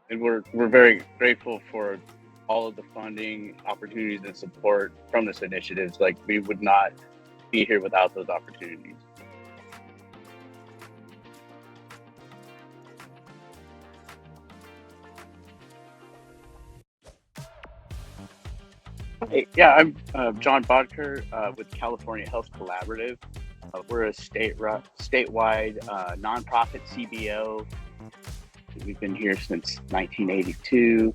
and we're very grateful for all of the funding opportunities and support from this initiative. Like, we would not be here without those opportunities. Hey, yeah, I'm John Bodker with California Health Collaborative. We're a statewide nonprofit CBO. We've been here since 1982,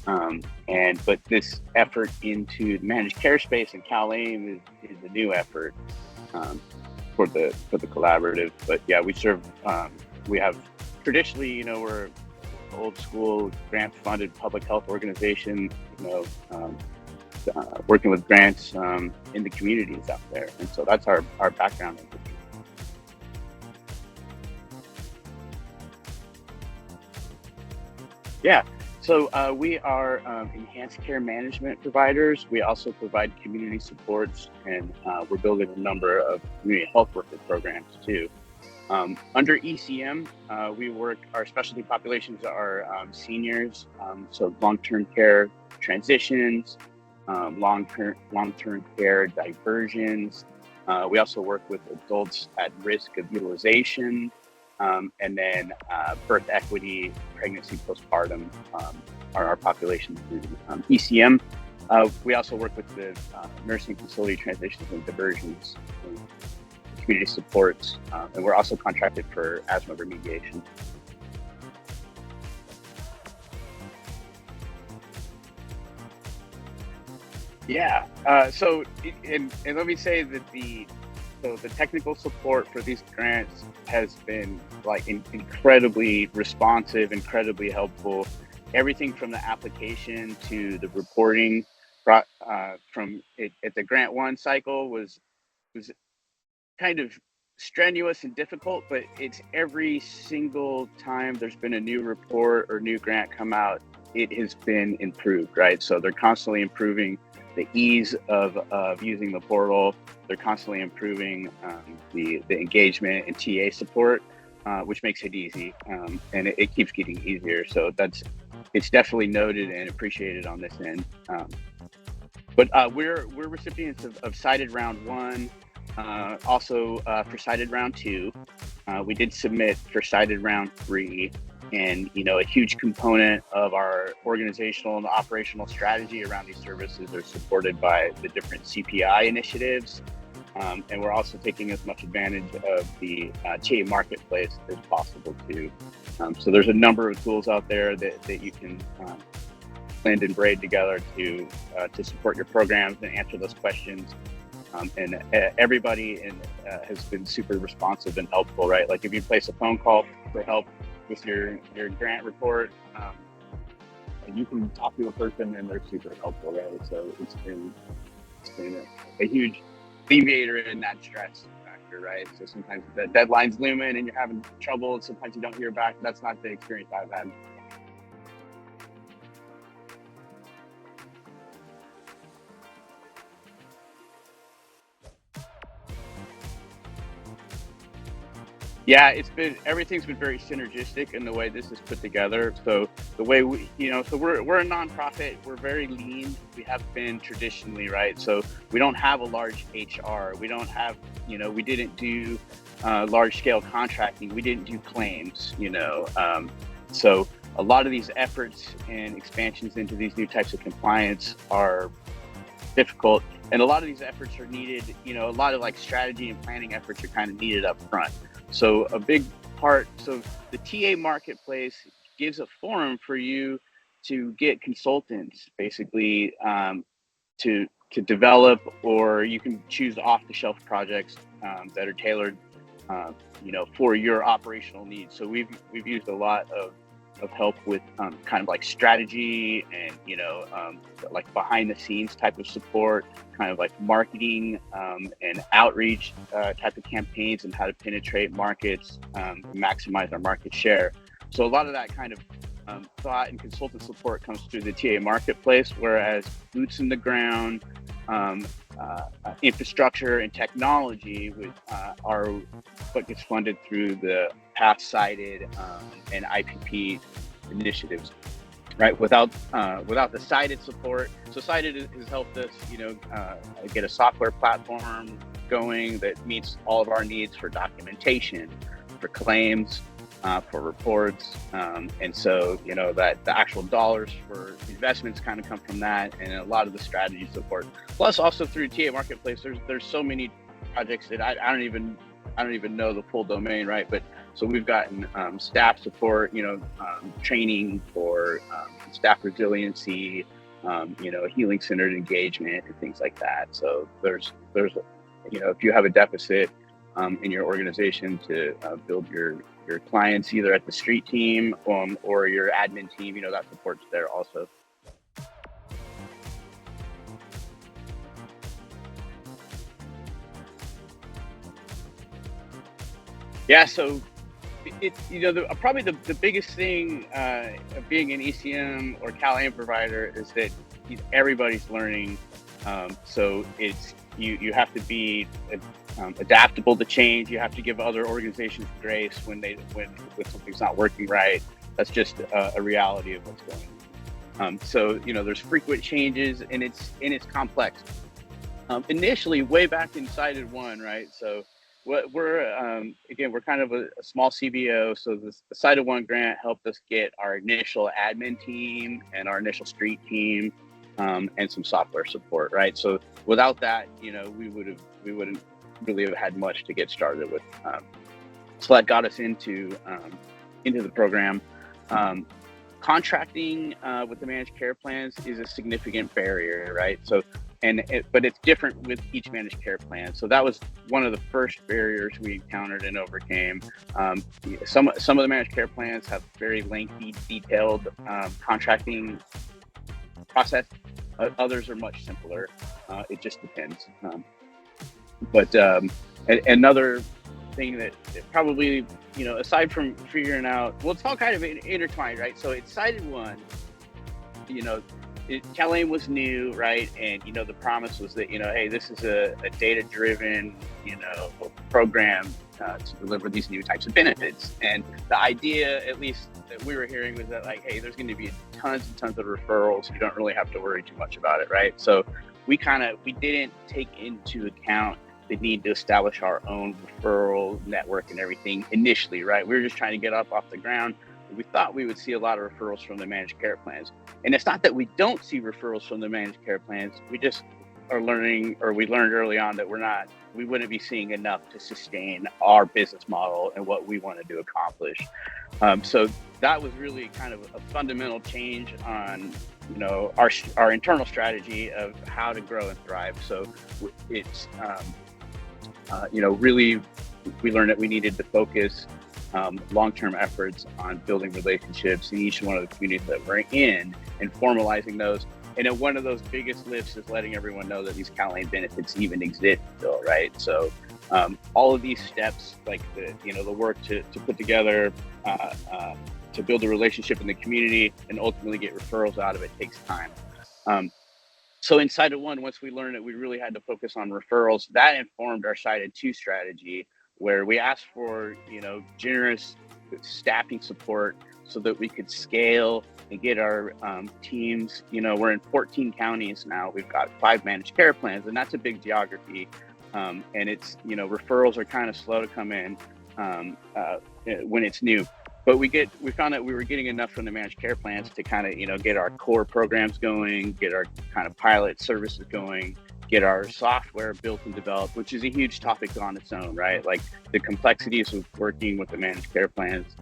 but this effort into the managed care space in CalAIM is a new effort for the collaborative. But yeah, we serve. We have traditionally, we're an old school grant funded public health organization. Working with grants in the communities out there, and so that's our background. Yeah, so we are enhanced care management providers. We also provide community supports, and we're building a number of community health worker programs too. Under ECM, our specialty populations are seniors, so long-term care transitions, long-term care diversions. We also work with adults at risk of utilization, and then birth equity, pregnancy, postpartum are our populations through ECM. We also work with the nursing facility transitions and diversions, and community supports, and we're also contracted for asthma remediation. Yeah. And let me say that the technical support for these grants has been like incredibly responsive, incredibly helpful. Everything from the application to the reporting, from it at the grant one cycle was kind of strenuous and difficult, but it's every single time there's been a new report or new grant come out, it has been improved, right? So they're constantly improving the ease of using the portal. They're constantly improving the engagement and TA support, which makes it easy, and it keeps getting easier. So it's definitely noted and appreciated on this end. But we're recipients of CITED round one, also for CITED round two. We did submit for CITED round three. And, a huge component of our organizational and operational strategy around these services are supported by the different CPI initiatives. And we're also taking as much advantage of the TA marketplace as possible too. So there's a number of tools out there that you can blend and braid together to support your programs and answer those questions. And everybody has been super responsive and helpful, right? Like if you place a phone call for help with your grant report, and you can talk to a person and they're super helpful, right? So it's been a huge alleviator in that stress factor, right? So sometimes the deadline's looming and you're having trouble, and sometimes you don't hear back. That's not the experience I've had. Yeah, everything's been very synergistic in the way this is put together. So the way so we're a nonprofit. We're very lean. We have been traditionally, right? So we don't have a large HR. We don't have, we didn't do large scale contracting. We didn't do claims. So a lot of these efforts and expansions into these new types of compliance are difficult, and a lot of these efforts are needed. A lot of like strategy and planning efforts are kind of needed up front. So a big part, so the TA marketplace gives a forum for you to get consultants, basically, to develop, or you can choose off-the-shelf projects that are tailored, for your operational needs. So we've used a lot of help with kind of like strategy and like behind the scenes type of support, kind of like marketing and outreach type of campaigns, and how to penetrate markets, maximize our market share. So a lot of that kind of thought and consultant support comes through the TA marketplace, whereas boots in the ground, infrastructure and technology are what gets funded through the past CITED and IPP initiatives, right? Without the CITED support, so CITED has helped us, get a software platform going that meets all of our needs for documentation, for claims, for reports, and so that the actual dollars for investments kind of come from that, and a lot of the strategy support. Plus, also through TA Marketplace, there's so many projects that I don't even know the full domain, right? But so we've gotten staff support, training for staff resiliency, healing centered engagement and things like that. So there's if you have a deficit in your organization to build your clients either at the street team or your admin team, that support's there also. Yeah, so probably the biggest thing of being an ECM or CalAIM provider is that everybody's learning. So it's you have to be adaptable to change. You have to give other organizations grace when something's not working right. That's just a reality of what's going on. So there's frequent changes, and it's complex. Initially, way back in CITED 1, right? So we're kind of a small CBO. So the CITED 1 grant helped us get our initial admin team and our initial street team, and some software support, right? So without that, we wouldn't really have had much to get started with. So that got us into the program. Contracting with the managed care plans is a significant barrier, right? So, but it's different with each managed care plan. So that was one of the first barriers we encountered and overcame. Some of the managed care plans have very lengthy, detailed contracting process. Others are much simpler. It just depends. But another thing that probably, aside from figuring out, well, it's all kind of intertwined, right? So it's CITED 1, CalAIM was new, right? And, the promise was that, hey, this is a data-driven, program to deliver these new types of benefits. And the idea, at least that we were hearing, was that hey, there's going to be tons and tons of referrals. You don't really have to worry too much about it, right? So we didn't take into account the need to establish our own referral network and everything initially, right? We were just trying to get off the ground. We thought we would see a lot of referrals from the managed care plans. And it's not that we don't see referrals from the managed care plans. We just are learning, or we learned early on that we wouldn't be seeing enough to sustain our business model and what we wanted to accomplish. So that was really kind of a fundamental change on, our internal strategy of how to grow and thrive. So it's, really, we learned that we needed to focus long-term efforts on building relationships in each one of the communities that we're in and formalizing those. And then one of those biggest lifts is letting everyone know that these CalAIM benefits even exist still, right? So all of these steps, like the work to put together, to build a relationship in the community and ultimately get referrals out of it takes time. So in CITED 1, once we learned that we really had to focus on referrals, that informed our CITED 2 strategy, where we asked for, generous staffing support so that we could scale and get our teams. We're in 14 counties now. We've got 5 managed care plans, and that's a big geography. And it's, referrals are kind of slow to come in when it's new. But we found that we were getting enough from the managed care plans to kind of, get our core programs going, get our kind of pilot services going, get our software built and developed, which is a huge topic on its own, right? Like the complexities of working with the managed care plans,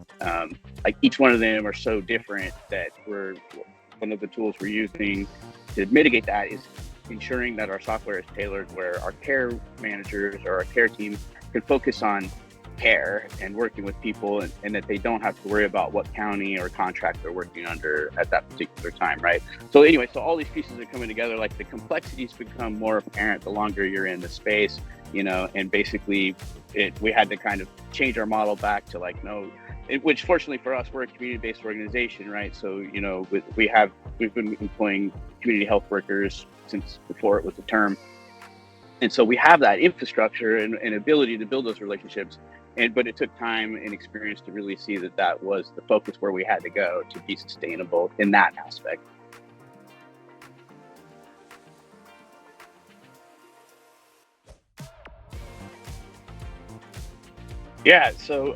like each one of them are so different that one of the tools we're using to mitigate that is ensuring that our software is tailored where our care managers or our care team can focus on care and working with people, and that they don't have to worry about what county or contract they're working under at that particular time, right? So anyway, so all these pieces are coming together. Like the complexities become more apparent the longer you're in the space, and basically we had to kind of change our model back to which fortunately for us, we're a community-based organization, right? So, we've been employing community health workers since before it was a term. And so we have that infrastructure and ability to build those relationships. but it took time and experience to really see that that was the focus where we had to go to be sustainable in that aspect. Yeah, so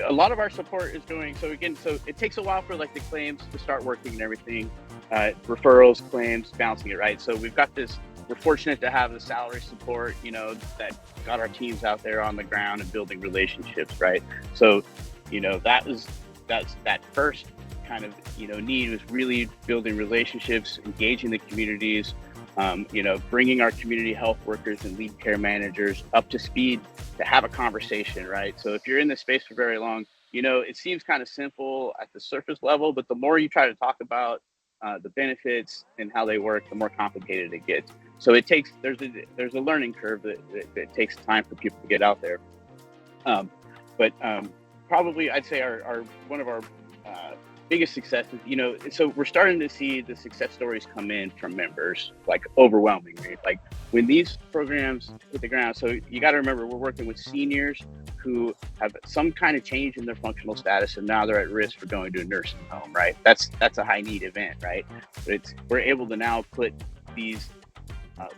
a lot of our support is going, so again, so it takes a while for like the claims to start working and everything, referrals, claims, bouncing it, right? So we've got this, we're fortunate to have the salary support, that got our teams out there on the ground and building relationships, right? So, that's that first kind of, need was really building relationships, engaging the communities, bringing our community health workers and lead care managers up to speed to have a conversation, right? So if you're in this space for very long, it seems kind of simple at the surface level, but the more you try to talk about the benefits and how they work, the more complicated it gets. So there's a learning curve that takes time for people to get out there. But probably I'd say our one of our biggest successes, so we're starting to see the success stories come in from members, like overwhelmingly, like when these programs hit the ground. So you got to remember, we're working with seniors who have some kind of change in their functional status, and now they're at risk for going to a nursing home, right? That's a high need event, right? But we're able to now put these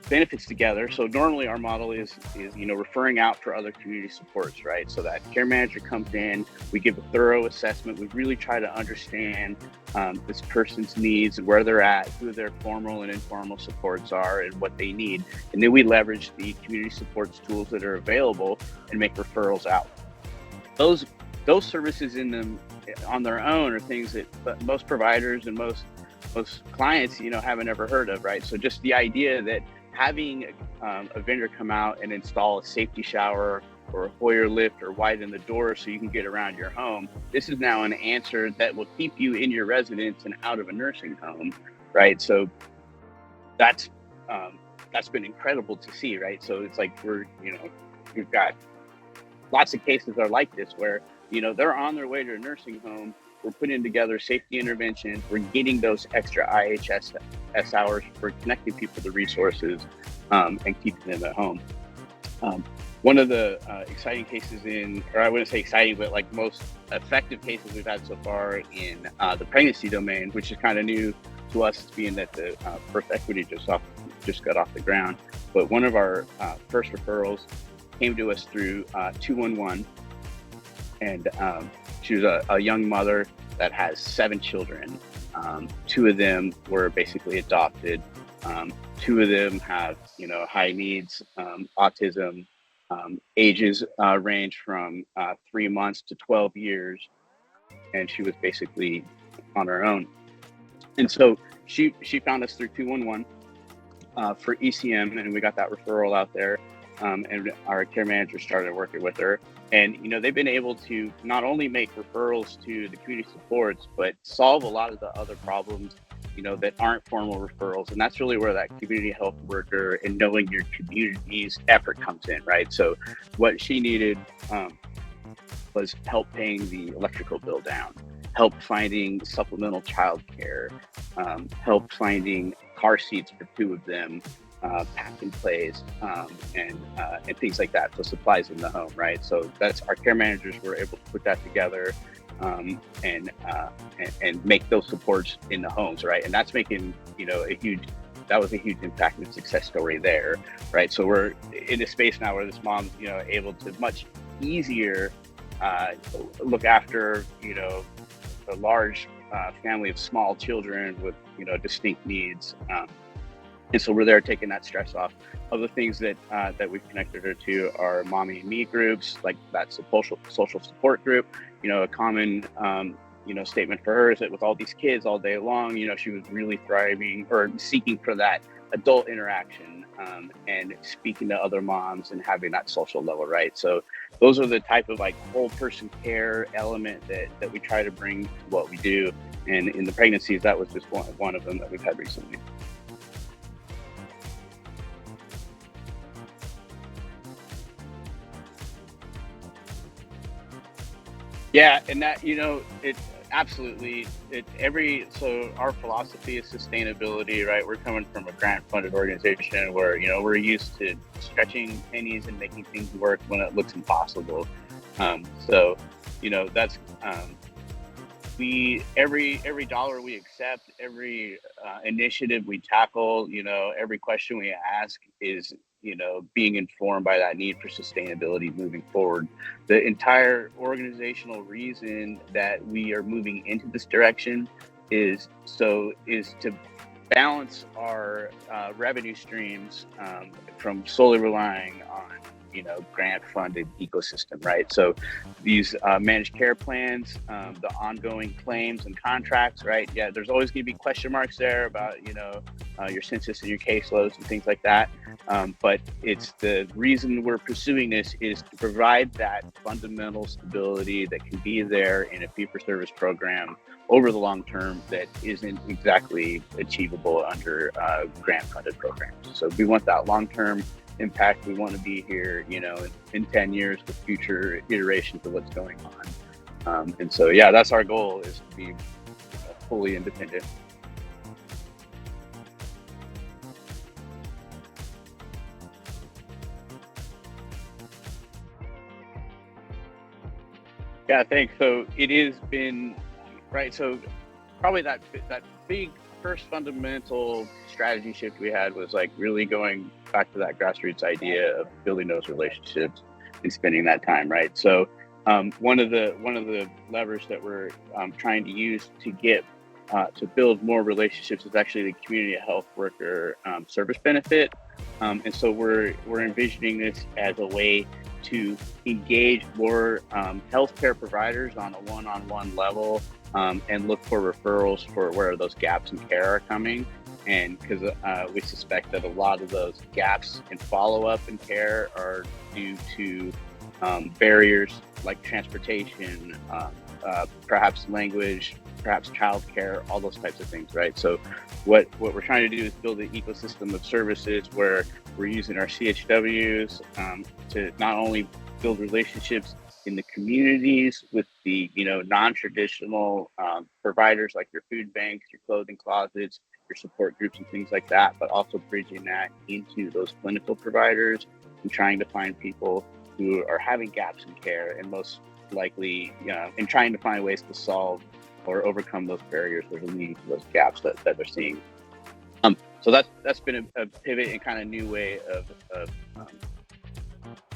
benefits together. So normally our model is referring out for other community supports, right? So that care manager comes in, we give a thorough assessment, we really try to understand this person's needs and where they're at, who their formal and informal supports are, and what they need, and then we leverage the community supports tools that are available and make referrals out. Those services in them on their own are things that most providers and most clients, haven't ever heard of, right? So just the idea that having a vendor come out and install a safety shower or a Hoyer lift or widen the door so you can get around your home, this is now an answer that will keep you in your residence and out of a nursing home, right? So that's been incredible to see, right? So it's like we've got lots of cases are like this where, they're on their way to a nursing home. We're putting together safety interventions. We're getting those extra IHS hours. We're connecting people to resources and keeping them at home. One of the exciting cases or I wouldn't say exciting, but like most effective cases we've had so far in the pregnancy domain, which is kind of new to us, being that the First Equity just got off the ground. But one of our first referrals came to us through 211, and she was a young mother that has 7 children. 2 of them were basically adopted. 2 of them have, high needs, autism. Ages range from 3 months to 12 years, and she was basically on her own. And so she found us through 211 for ECM, and we got that referral out there. And our care manager started working with her. And, they've been able to not only make referrals to the community supports, but solve a lot of the other problems, that aren't formal referrals. And that's really where that community health worker and knowing your community's effort comes in, right? So what she needed was help paying the electrical bill down, help finding supplemental childcare, help finding car seats for 2 of them, pack and plays, and things like that. So supplies in the home, right? So that's our care managers were able to put that together and make those supports in the homes, right? And that's making that was a huge impact and success story there, right? So we're in a space now where this mom's able to much easier look after a large family of small children with distinct needs. And so we're there taking that stress off. Other things that we've connected her to are mommy and me groups, like that's a social support group. A common statement for her is that with all these kids all day long, she was really thriving or seeking for that adult interaction and speaking to other moms and having that social level, right? So those are the type of like whole person care element that we try to bring to what we do. And in the pregnancies, that was just one of them that we've had recently. Yeah, and that Absolutely. So our philosophy is sustainability, right? We're coming from a grant funded organization where, we're used to stretching pennies and making things work when it looks impossible. So, that's every dollar we accept, every initiative we tackle, every question we ask is, being informed by that need for sustainability moving forward. The entire organizational reason that we are moving into this direction is to balance our revenue streams from solely relying on grant funded ecosystem, right? So these managed care plans, the ongoing claims and contracts, right? Yeah, there's always going to be question marks there about your census and your caseloads and things like that. But it's the reason we're pursuing this is to provide that fundamental stability that can be there in a fee-for-service program over the long term that isn't exactly achievable under grant-funded programs. So we want that long-term impact. We want to be here, in 10 years with future iterations of what's going on. And so, yeah, that's our goal, is to be fully independent. Yeah, thanks. So it has been, right. So probably that big first fundamental strategy shift we had was like really going back to that grassroots idea of building those relationships and spending that time, right? So one of the levers that we're trying to use to get to build more relationships is actually the community health worker service benefit, and so we're envisioning this as a way to engage more healthcare providers on a one-on-one level, and look for referrals for where those gaps in care are coming. And because we suspect that a lot of those gaps in follow-up and care are due to barriers like transportation, perhaps language, perhaps childcare, all those types of things, right? So what we're trying to do is build an ecosystem of services where we're using our CHWs to not only build relationships in the communities with the non-traditional providers like your food banks, your clothing closets, your support groups and things like that, but also bridging that into those clinical providers and trying to find people who are having gaps in care, and most likely, and trying to find ways to solve or overcome those barriers that are leading to those gaps that they're seeing. So that's been a pivot and kind of new way of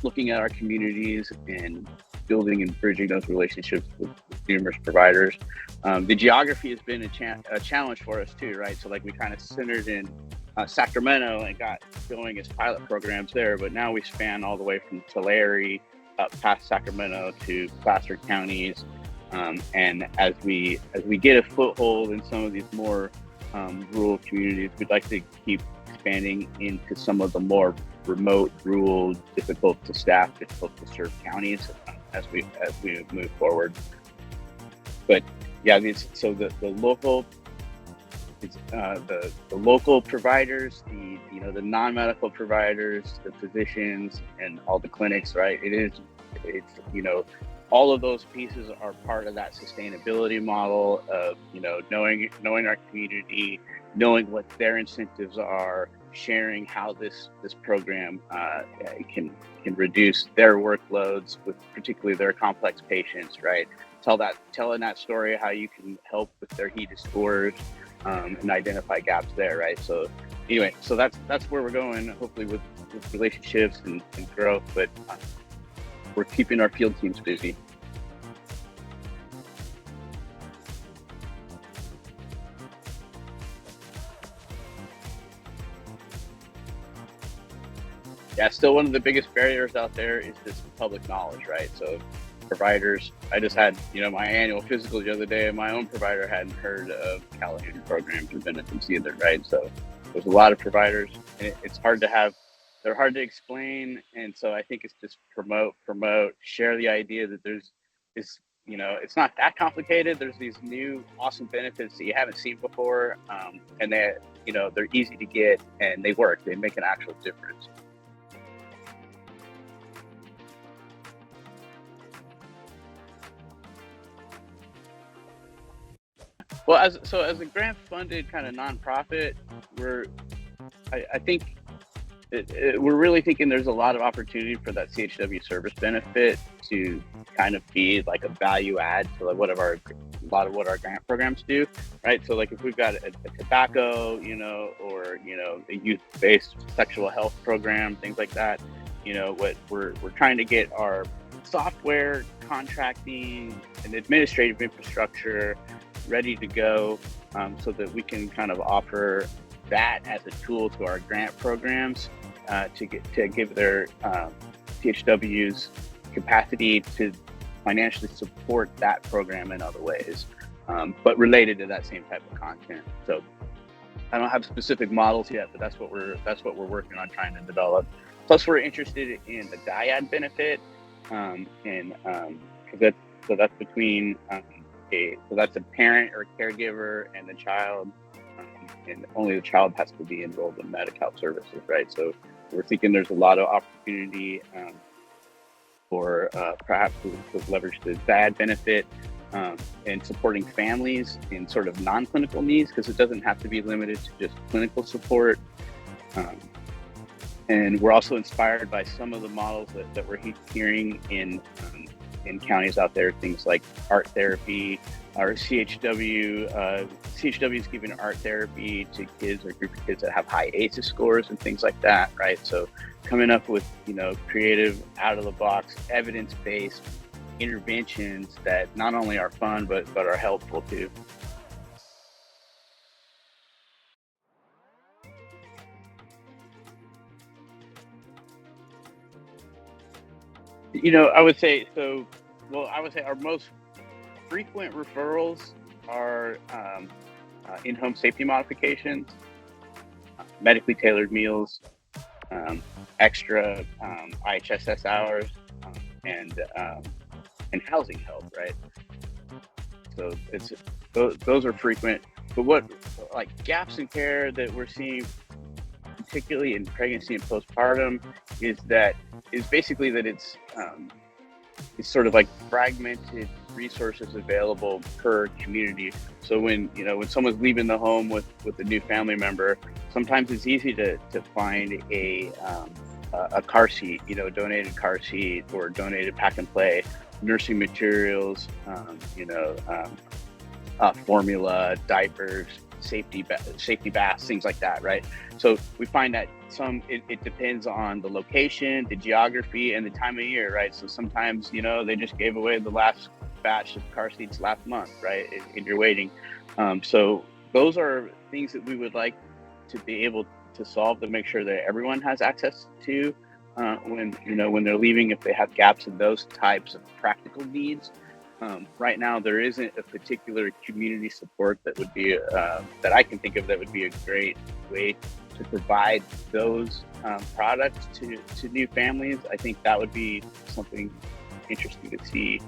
looking at our communities and building and bridging those relationships with numerous providers. The geography has been a challenge for us too, right? So like we kind of centered in Sacramento and got going as pilot programs there, but now we span all the way from Tulare up past Sacramento to Placer counties. And as we get a foothold in some of these more rural communities, we'd like to keep expanding into some of the more remote, rural, difficult to staff, difficult to serve counties as we move forward. But yeah, so the local, the local providers, the non-medical providers, the physicians, and all the clinics, right? It's all of those pieces are part of that sustainability model of knowing our community, knowing what their incentives are, sharing how this program can reduce their workloads with particularly their complex patients, right? Telling that story, how you can help with their HEDIS scores, and identify gaps there, right? So anyway, so that's where we're going, hopefully with relationships and growth, but we're keeping our field teams busy. Yeah, still one of the biggest barriers out there is this public knowledge, right? So providers, I just had, my annual physical the other day, and my own provider hadn't heard of CalAIM programs or benefits either, right? So there's a lot of providers, and it's hard to have, they're hard to explain. And so I think it's just promote, share the idea that there's this, it's not that complicated. There's these new awesome benefits that you haven't seen before. And they're easy to get and they work, they make an actual difference. Well, as a grant funded kind of nonprofit, I think we're really thinking there's a lot of opportunity for that CHW service benefit to kind of be like a value add to like a lot of what our grant programs do, right? So like if we've got a tobacco, or a youth-based sexual health program, things like that, what we're trying to get our software, contracting, and administrative infrastructure ready to go, so that we can kind of offer that as a tool to our grant programs, to give their CHWs capacity to financially support that program in other ways, but related to that same type of content. So I don't have specific models yet, but that's what we're working on trying to develop. Plus, we're interested in the dyad benefit, that's between that's a parent or caregiver and the child, and only the child has to be enrolled in Medi-Cal services, right? So we're thinking there's a lot of opportunity for perhaps to leverage the dyad benefit, and supporting families in sort of non-clinical needs, because it doesn't have to be limited to just clinical support. And we're also inspired by some of the models that we're hearing in counties out there, things like art therapy, or CHW is giving art therapy to kids or group of kids that have high ACEs scores and things like that, right? So coming up with, creative, out-of-the-box, evidence-based interventions that not only are fun, but are helpful too. I would say our most frequent referrals are in-home safety modifications, medically tailored meals, extra IHSS hours, and housing help, right? So those are frequent. But what like gaps in care that we're seeing, particularly in pregnancy and postpartum, is basically that it's sort of like fragmented resources available per community. So when someone's leaving the home with a new family member, sometimes it's easy to find a car seat, a donated car seat or donated pack and play, nursing materials, formula, diapers, safety baths, things like that, right? So we find that it depends on the location, the geography, and the time of year, right? So sometimes, they just gave away the last batch of car seats last month, right? And you're waiting. So those are things that we would like to be able to solve, to make sure that everyone has access to when they're leaving, if they have gaps in those types of practical needs. Right now, there isn't a particular community support that would be that I can think of that would be a great way to provide those products to new families. I think that would be something interesting to see.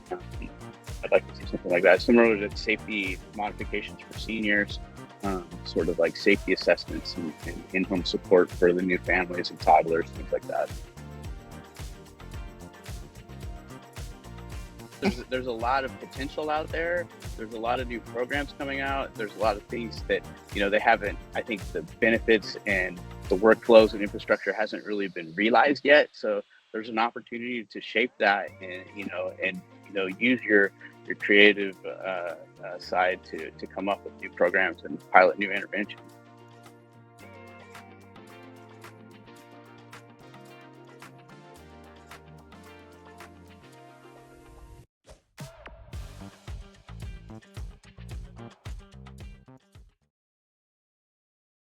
I'd like to see something like that, similar to safety modifications for seniors, sort of like safety assessments and in-home support for the new families and toddlers, things like that. There's a lot of potential out there. There's a lot of new programs coming out. There's a lot of things that, they haven't, I think the benefits and the workflows and infrastructure hasn't really been realized yet. So there's an opportunity to shape that and use your creative side to come up with new programs and pilot new interventions.